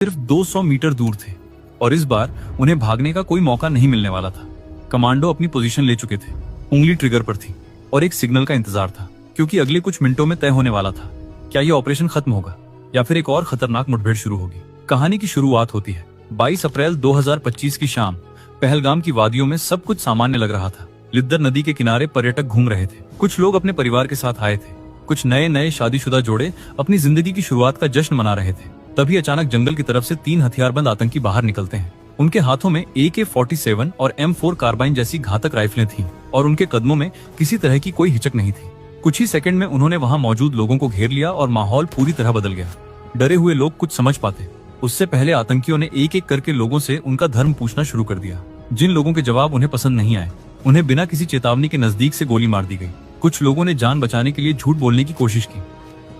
सिर्फ 200 मीटर दूर थे और इस बार उन्हें भागने का कोई मौका नहीं मिलने वाला था। कमांडो अपनी पोजीशन ले चुके थे, उंगली ट्रिगर पर थी और एक सिग्नल का इंतजार था, क्योंकि अगले कुछ मिनटों में तय होने वाला था क्या यह ऑपरेशन खत्म होगा या फिर एक और खतरनाक मुठभेड़ शुरू होगी। कहानी की शुरुआत होती है 22 अप्रैल 2025 की शाम। पहलगाम की वादियों में सब कुछ सामान्य लग रहा था। लिद्दर नदी के किनारे पर्यटक घूम रहे थे। कुछ लोग अपने परिवार के साथ आए थे, कुछ नए शादीशुदा जोड़े अपनी जिंदगी की शुरुआत का जश्न मना रहे थे। तभी अचानक जंगल की तरफ से 3 हथियारबंद आतंकी बाहर निकलते हैं। उनके हाथों में AK-47 और M4 कार्बाइन जैसी घातक राइफलें थीं और उनके कदमों में किसी तरह की कोई हिचक नहीं थी। कुछ ही सेकंड में उन्होंने वहां मौजूद लोगों को घेर लिया और माहौल पूरी तरह बदल गया। डरे हुए लोग कुछ समझ पाते उससे पहले आतंकियों ने एक एक करके लोगों से उनका धर्म पूछना शुरू कर दिया। जिन लोगों के जवाब उन्हें पसंद नहीं आए, उन्हें बिना किसी चेतावनी के नजदीक से गोली मार दी गई। कुछ लोगों ने जान बचाने के लिए झूठ बोलने की कोशिश की,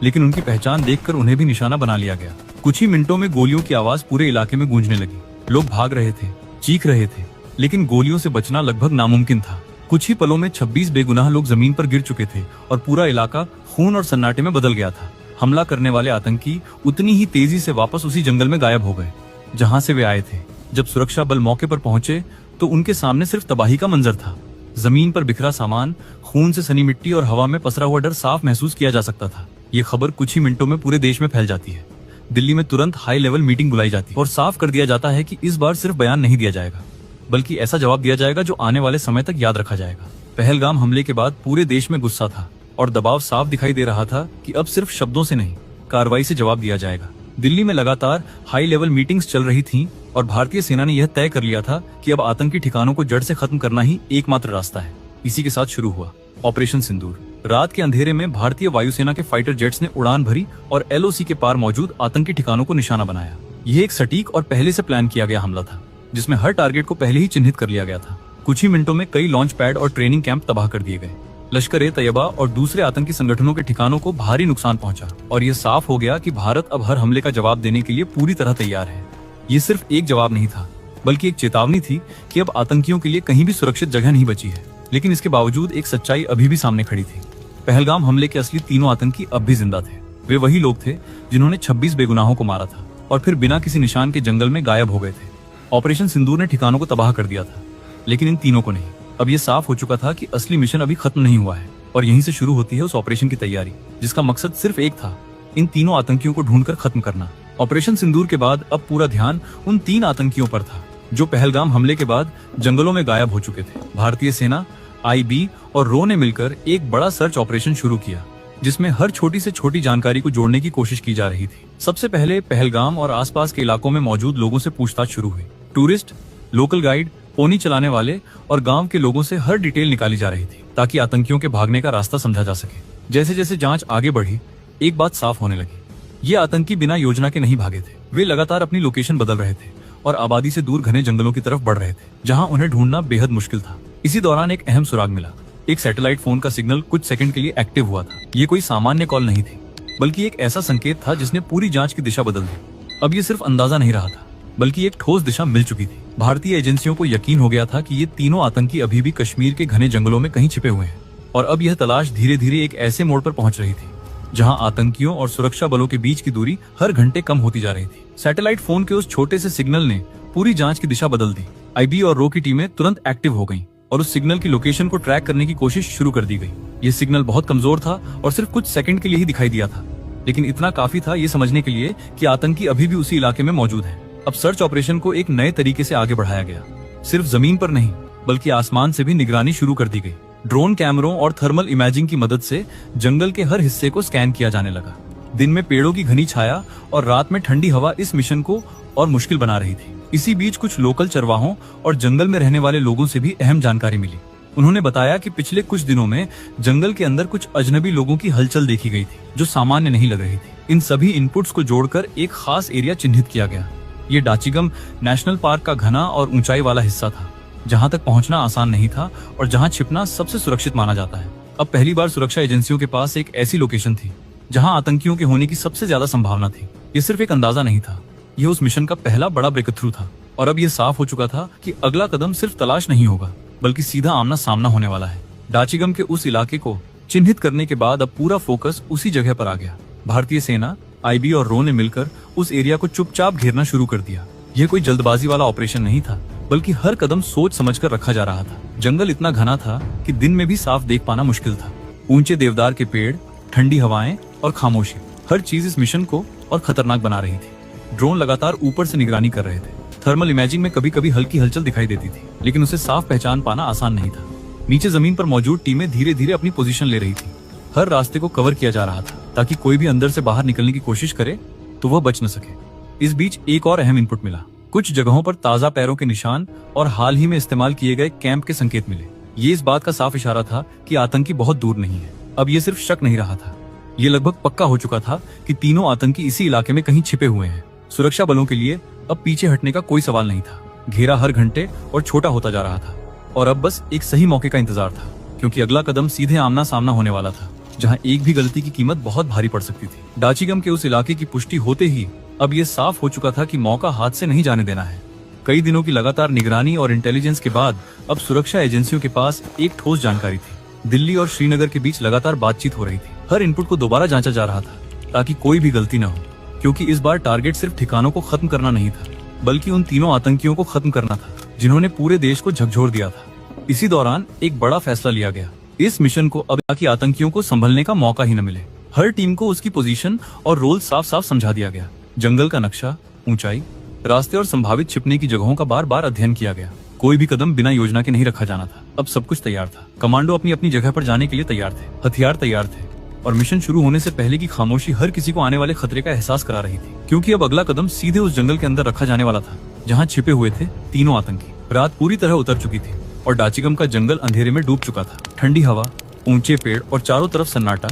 लेकिन उनकी पहचान देखकर उन्हें भी निशाना बना लिया गया। कुछ ही मिनटों में गोलियों की आवाज पूरे इलाके में गूंजने लगी। लोग भाग रहे थे, चीख रहे थे, लेकिन गोलियों से बचना लगभग नामुमकिन था। कुछ ही पलों में 26 बेगुनाह लोग जमीन पर गिर चुके थे और पूरा इलाका खून और सन्नाटे में बदल गया था। हमला करने वाले आतंकी उतनी ही तेजी से वापस उसी जंगल में गायब हो गए जहां से वे आए थे। जब सुरक्षा बल मौके पर पहुंचे तो उनके सामने सिर्फ तबाही का मंजर था। जमीन पर बिखरा सामान, खून से सनी मिट्टी और हवा में पसरा हुआ डर साफ महसूस किया जा सकता था। ये खबर कुछ ही मिनटों में पूरे देश में फैल जाती है। दिल्ली में तुरंत हाई लेवल मीटिंग बुलाई जाती है और साफ कर दिया जाता है कि इस बार सिर्फ बयान नहीं दिया जाएगा, बल्कि ऐसा जवाब दिया जाएगा जो आने वाले समय तक याद रखा जाएगा। पहलगाम हमले के बाद पूरे देश में गुस्सा था और दबाव साफ दिखाई दे रहा था कि अब सिर्फ शब्दों से नहीं, कार्रवाई से जवाब दिया जाएगा। दिल्ली में लगातार हाई लेवल मीटिंग्स चल रही थीं और भारतीय सेना ने यह तय कर लिया था कि अब आतंकी ठिकानों को जड़ से खत्म करना ही एकमात्र रास्ता है। इसी के साथ शुरू हुआ ऑपरेशन सिंदूर। रात के अंधेरे में भारतीय वायुसेना के फाइटर जेट्स ने उड़ान भरी और LOC के पार मौजूद आतंकी ठिकानों को निशाना बनाया। यह एक सटीक और पहले से प्लान किया गया हमला था, जिसमें हर टारगेट को पहले ही चिन्हित कर लिया गया था। कुछ ही मिनटों में कई लॉन्च पैड और ट्रेनिंग कैंप तबाह कर दिए गए। लश्कर-ए-तैयबा और दूसरे आतंकी संगठनों के ठिकानों को भारी नुकसान पहुंचा और यह साफ हो गया कि भारत अब हर हमले का जवाब देने के लिए पूरी तरह तैयार है। ये सिर्फ एक जवाब नहीं था, बल्कि एक चेतावनी थी कि अब आतंकियों के लिए कहीं भी सुरक्षित जगह नहीं बची है। लेकिन इसके बावजूद एक सच्चाई अभी भी सामने खड़ी थी। पहलगाम हमले के असली तीनों आतंकी अब भी जिंदा थे। वे वही लोग थे जिन्होंने 26 बेगुनाहों को मारा था और फिर बिना किसी निशान के जंगल में गायब हो गए थे। ऑपरेशन सिंदूर ने ठिकानों को तबाह कर दिया था, लेकिन इन तीनों को नहीं। अब यह साफ हो चुका था कि असली मिशन अभी खत्म नहीं हुआ है और यहीं से शुरू होती है उस ऑपरेशन की तैयारी, जिसका मकसद सिर्फ एक था, इन तीनों आतंकियों को ढूंढकर खत्म करना। ऑपरेशन सिंदूर के बाद अब पूरा ध्यान उन 3 आतंकियों पर था जो पहलगाम हमले के बाद जंगलों में गायब हो चुके थे। भारतीय सेना, IB और RAW ने मिलकर एक बड़ा सर्च ऑपरेशन शुरू किया, जिसमें हर छोटी से छोटी जानकारी को जोड़ने की कोशिश की जा रही थी। सबसे पहले पहलगाम और आसपास के इलाकों में मौजूद लोगों से पूछताछ शुरू हुई। टूरिस्ट, लोकल गाइड, पोनी चलाने वाले और गांव के लोगों से हर डिटेल निकाली जा रही थी, ताकि आतंकियों के भागने का रास्ता समझा जा सके। जैसे जैसे जांच आगे बढ़ी, एक बात साफ होने लगी। ये आतंकी बिना योजना के नहीं भागे थे। वे लगातार अपनी लोकेशन बदल रहे थे और आबादी से दूर घने जंगलों की तरफ बढ़ रहे थे, जहां उन्हें ढूंढना बेहद मुश्किल था। इसी दौरान एक अहम सुराग मिला। एक सैटेलाइट फोन का सिग्नल कुछ सेकंड के लिए एक्टिव हुआ था। ये कोई सामान्य कॉल नहीं थी, बल्कि एक ऐसा संकेत था जिसने पूरी जांच की दिशा बदल दी। अब ये सिर्फ अंदाजा नहीं रहा था, बल्कि एक ठोस दिशा मिल चुकी थी। भारतीय एजेंसियों को यकीन हो गया था कि ये तीनों आतंकी अभी भी कश्मीर के घने जंगलों में कहीं छिपे हुए हैं और अब यह तलाश धीरे धीरे एक ऐसे मोड़ पर पहुंच रही थी जहां आतंकियों और सुरक्षा बलों के बीच की दूरी हर घंटे कम होती जा रही थी। सैटेलाइट फोन के उस छोटे से सिग्नल ने पूरी जांच की दिशा बदल दी। IB और RAW की टीमें तुरंत एक्टिव हो गईं और उस सिग्नल की लोकेशन को ट्रैक करने की कोशिश शुरू कर दी गई। ये सिग्नल बहुत कमजोर था और सिर्फ कुछ सेकंड के लिए ही दिखाई दिया था, लेकिन इतना काफी था ये समझने के लिए कि आतंकी अभी भी उसी इलाके में मौजूद है। अब सर्च ऑपरेशन को एक नए तरीके से आगे बढ़ाया गया। सिर्फ जमीन पर नहीं, बल्कि आसमान से भी निगरानी शुरू कर दी गई। ड्रोन कैमरों और थर्मल इमेजिंग की मदद से जंगल के हर हिस्से को स्कैन किया जाने लगा। दिन में पेड़ों की घनी छाया और रात में ठंडी हवा इस मिशन को और मुश्किल बना रही थी। इसी बीच कुछ लोकल चरवाहों और जंगल में रहने वाले लोगों से भी अहम जानकारी मिली। उन्होंने बताया कि पिछले कुछ दिनों में जंगल के अंदर कुछ अजनबी लोगों की हलचल देखी गई थी, जो सामान्य नहीं लग रही थी। इन सभी इनपुट्स को जोड़कर एक खास एरिया चिन्हित किया गया। ये डाचीगम नेशनल पार्क का घना और ऊंचाई वाला हिस्सा था, जहां तक पहुंचना आसान नहीं था और जहां छिपना सबसे सुरक्षित माना जाता है। अब पहली बार सुरक्षा एजेंसियों के पास एक ऐसी लोकेशन थी जहां आतंकियों के होने की सबसे ज्यादा संभावना थी। ये सिर्फ एक अंदाजा नहीं था, यह उस मिशन का पहला बड़ा ब्रेक थ्रू था और अब यह साफ हो चुका था कि अगला कदम सिर्फ तलाश नहीं होगा, बल्कि सीधा आमना सामना होने वाला है। डाचीगम के उस इलाके को चिन्हित करने के बाद अब पूरा फोकस उसी जगह पर आ गया। भारतीय सेना, आईबी और रो ने मिलकर उस एरिया को चुपचाप घेरना शुरू कर दिया। यह कोई जल्दबाजी वाला ऑपरेशन नहीं था, बल्कि हर कदम सोच समझकर रखा जा रहा था। जंगल इतना घना था कि दिन में भी साफ देख पाना मुश्किल था। ऊंचे देवदार के पेड़, ठंडी हवाएं और खामोशी, हर चीज इस मिशन को और खतरनाक बना रही थी। ड्रोन लगातार ऊपर से निगरानी कर रहे थे। थर्मल इमेजिंग में कभी कभी हल्की हलचल दिखाई देती थी, लेकिन उसे साफ पहचान पाना आसान नहीं था। नीचे जमीन पर मौजूद टीमें धीरे धीरे अपनी पोजीशन ले रही थी। हर रास्ते को कवर किया जा रहा था ताकि कोई भी अंदर से बाहर निकलने की कोशिश करे तो वह बच न सके। इस बीच एक और अहम इनपुट मिला। कुछ जगहों पर ताजा पैरों के निशान और हाल ही में इस्तेमाल किए गए कैंप के संकेत मिले। ये इस बात का साफ इशारा था कि आतंकी बहुत दूर नहीं है। अब ये सिर्फ शक नहीं रहा था, ये लगभग पक्का हो चुका था कि तीनों आतंकी इसी इलाके में कहीं छिपे हुए हैं। सुरक्षा बलों के लिए अब पीछे हटने का कोई सवाल नहीं था। घेरा हर घंटे और छोटा होता जा रहा था और अब बस एक सही मौके का इंतजार था, क्योंकि अगला कदम सीधे आमना सामना होने वाला था, जहां एक भी गलती की कीमत बहुत भारी पड़ सकती थी। डाचिगम के उस इलाके की पुष्टि होते ही अब यह साफ हो चुका था कि मौका हाथ से नहीं जाने देना है। कई दिनों की लगातार निगरानी और इंटेलिजेंस के बाद अब सुरक्षा एजेंसियों के पास एक ठोस जानकारी थी। दिल्ली और श्रीनगर के बीच लगातार बातचीत हो रही थी। हर इनपुट को दोबारा जांचा जा रहा था ताकि कोई भी गलती न हो, क्योंकि इस बार टारगेट सिर्फ ठिकानों को खत्म करना नहीं था, बल्कि उन तीनों आतंकियों को खत्म करना था जिन्होंने पूरे देश को झकझोर दिया था। इसी दौरान एक बड़ा फैसला लिया गया। इस मिशन को अब बाकी आतंकियों को संभलने का मौका ही न मिले। हर टीम को उसकी पोजीशन और रोल साफ साफ समझा दिया गया। जंगल का नक्शा, ऊंचाई, रास्ते और संभावित छिपने की जगहों का बार बार अध्ययन किया गया। कोई भी कदम बिना योजना के नहीं रखा जाना था। अब सब कुछ तैयार था। कमांडो अपनी अपनी जगह पर जाने के लिए तैयार थे, हथियार तैयार थे और मिशन शुरू होने से पहले की खामोशी हर किसी को आने वाले खतरे का एहसास करा रही थी, क्योंकि अब अगला कदम सीधे उस जंगल के अंदर रखा जाने वाला था जहाँ छिपे हुए थे तीनों आतंकी। रात पूरी तरह उतर चुकी थी और डाचिगम का जंगल अंधेरे में डूब चुका था। ठंडी हवा, ऊंचे पेड़ और चारों तरफ सन्नाटा,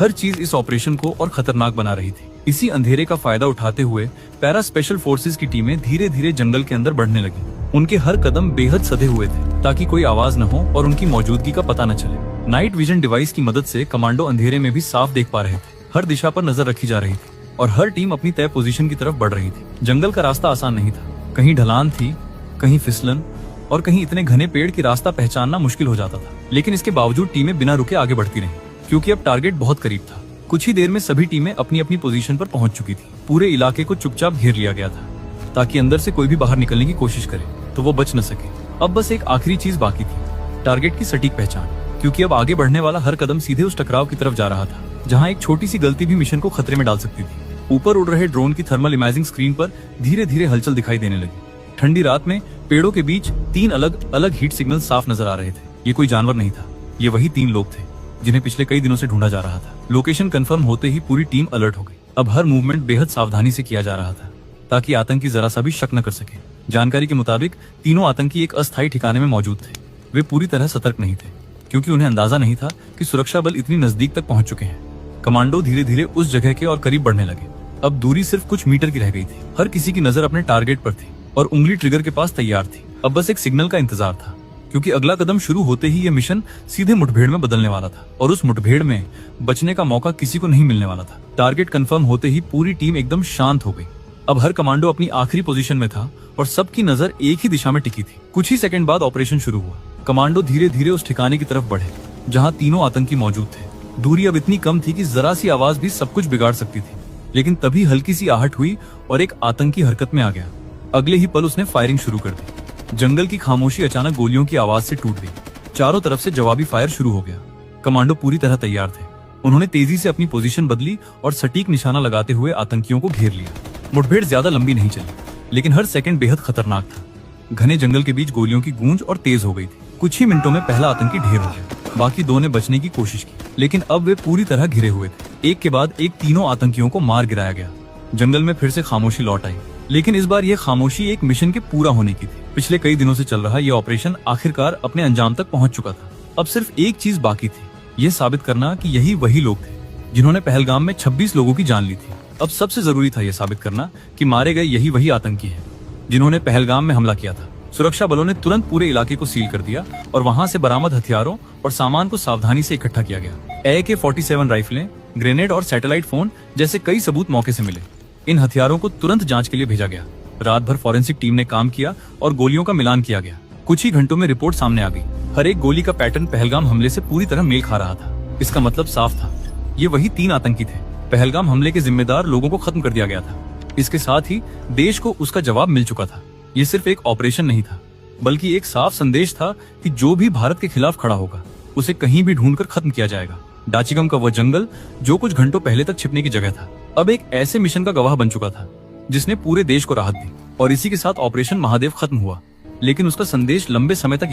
हर चीज इस ऑपरेशन को और खतरनाक बना रही थी। इसी अंधेरे का फायदा उठाते हुए पैरा स्पेशल फोर्सेस की टीमें धीरे धीरे जंगल के अंदर बढ़ने लगी। उनके हर कदम बेहद सधे हुए थे ताकि कोई आवाज न हो और उनकी मौजूदगी का पता न चले। नाइट विजन डिवाइस की मदद से कमांडो अंधेरे में भी साफ देख पा रहे थे। हर दिशा पर नजर रखी जा रही थी और हर टीम अपनी तय पोजीशन की तरफ बढ़ रही थी। जंगल का रास्ता आसान नहीं था। कहीं ढलान थी, कहीं फिसलन और कहीं इतने घने पेड़ की रास्ता पहचानना मुश्किल हो जाता था। लेकिन इसके बावजूद टीमें बिना रुके आगे बढ़ती रहीं, क्योंकि अब टारगेट बहुत करीब था। कुछ ही देर में सभी टीमें अपनी अपनी पोजीशन पर पहुंच चुकी थी। पूरे इलाके को चुपचाप घेर लिया गया था ताकि अंदर से कोई भी बाहर निकलने की कोशिश करे तो वो बच न सके। अब बस एक आखिरी चीज बाकी थी, टारगेट की सटीक पहचान, क्योंकि अब आगे बढ़ने वाला हर कदम सीधे उस टकराव की तरफ जा रहा था जहाँ एक छोटी सी गलती भी मिशन को खतरे में डाल सकती थी। ऊपर उड़ रहे ड्रोन की थर्मल इमेजिंग स्क्रीन पर धीरे धीरे हलचल दिखाई देने लगी। ठंडी रात में पेड़ों के बीच 3 अलग अलग हीट सिग्नल साफ नजर आ रहे थे। ये कोई जानवर नहीं था, ये वही 3 लोग थे जिन्हें पिछले कई दिनों से ढूंढा जा रहा था। लोकेशन कंफर्म होते ही पूरी टीम अलर्ट हो गई। अब हर मूवमेंट बेहद सावधानी से किया जा रहा था ताकि आतंकी जरा सा भी शक न कर सके। जानकारी के मुताबिक तीनों आतंकी एक अस्थायी ठिकाने में मौजूद थे। वे पूरी तरह सतर्क नहीं थे, क्योंकि उन्हें अंदाजा नहीं था कि सुरक्षा बल इतनी नजदीक तक पहुंच चुके हैं। कमांडो धीरे धीरे उस जगह के और करीब बढ़ने लगे। अब दूरी सिर्फ कुछ मीटर की रह गई थी। हर किसी की नजर अपने टारगेट पर थी और उंगली ट्रिगर के पास तैयार थी। अब बस एक सिग्नल का इंतजार था, क्योंकि अगला कदम शुरू होते ही यह मिशन सीधे मुठभेड़ में बदलने वाला था और उस मुठभेड़ में बचने का मौका किसी को नहीं मिलने वाला था। टारगेट कंफर्म होते ही पूरी टीम एकदम शांत हो गई। अब हर कमांडो अपनी आखिरी पोजीशन में था और सबकी नजर एक ही दिशा में टिकी थी। कुछ ही सेकंड बाद ऑपरेशन शुरू हुआ। कमांडो धीरे धीरे उस ठिकाने की तरफ बढ़े जहां तीनों आतंकी मौजूद थे। दूरी अब इतनी कम थी कि जरा सी आवाज भी सब कुछ बिगाड़ सकती थी, लेकिन तभी हल्की सी आहट हुई और एक आतंकी हरकत में आ गया। अगले ही पल उसने फायरिंग शुरू कर दी। जंगल की खामोशी अचानक गोलियों की आवाज से टूट गई। चारों तरफ से जवाबी फायर शुरू हो गया। कमांडो पूरी तरह तैयार थे। उन्होंने तेजी से अपनी पोजीशन बदली और सटीक निशाना लगाते हुए आतंकियों को घेर लिया। मुठभेड़ ज्यादा लंबी नहीं चली, लेकिन हर सेकंड बेहद खतरनाक था। घने जंगल के बीच गोलियों की गूंज और तेज हो गई थी। कुछ ही मिनटों में पहला आतंकी ढेर हो गया। बाकी 2 ने बचने की कोशिश की, लेकिन अब वे पूरी तरह घिरे हुए थे। एक के बाद एक तीनों आतंकियों को मार गिराया गया। जंगल में फिर से खामोशी लौट आई, लेकिन इस बार यह खामोशी एक मिशन के पूरा होने की थी। पिछले कई दिनों से चल रहा यह ऑपरेशन आखिरकार अपने अंजाम तक पहुंच चुका था। अब सिर्फ एक चीज बाकी थी, यह साबित करना कि यही वही लोग थे जिन्होंने पहलगाम में 26 लोगों की जान ली थी। अब सबसे जरूरी था यह साबित करना कि मारे गए यही वही आतंकी हैं जिन्होंने पहलगाम में हमला किया था। सुरक्षा बलों ने तुरंत पूरे इलाके को सील कर दिया और वहां से बरामद हथियारों और सामान को सावधानी से इकट्ठा किया गया। AK-47 राइफलें, ग्रेनेड और सैटेलाइट फोन जैसे कई सबूत मौके से मिले। इन हथियारों को तुरंत जांच के लिए भेजा गया। रात भर फॉरेंसिक टीम ने काम किया और गोलियों का मिलान किया गया। कुछ ही घंटों में रिपोर्ट सामने आ गई। हर एक गोली का पैटर्न पहलगाम हमले से पूरी तरह मेल खा रहा था। इसका मतलब साफ था, ये वही 3 आतंकी थे पहलगाम हमले के जिम्मेदार लोगों को खत्म कर दिया गया था। इसके साथ ही देश को उसका जवाब मिल चुका था। ये सिर्फ एक ऑपरेशन नहीं था, बल्कि एक साफ संदेश था कि जो भी भारत के खिलाफ खड़ा होगा उसे कहीं भी ढूंढकर खत्म किया जाएगा। डाचिगम का वह जंगल जो कुछ घंटों पहले तक छिपने की जगह था, अब एक ऐसे मिशन का गवाह बन चुका था जिसने पूरे देश को राहत दी। और इसी के साथ ऑपरेशन महादेव खत्म हुआ, लेकिन उसका संदेश लंबे समय तक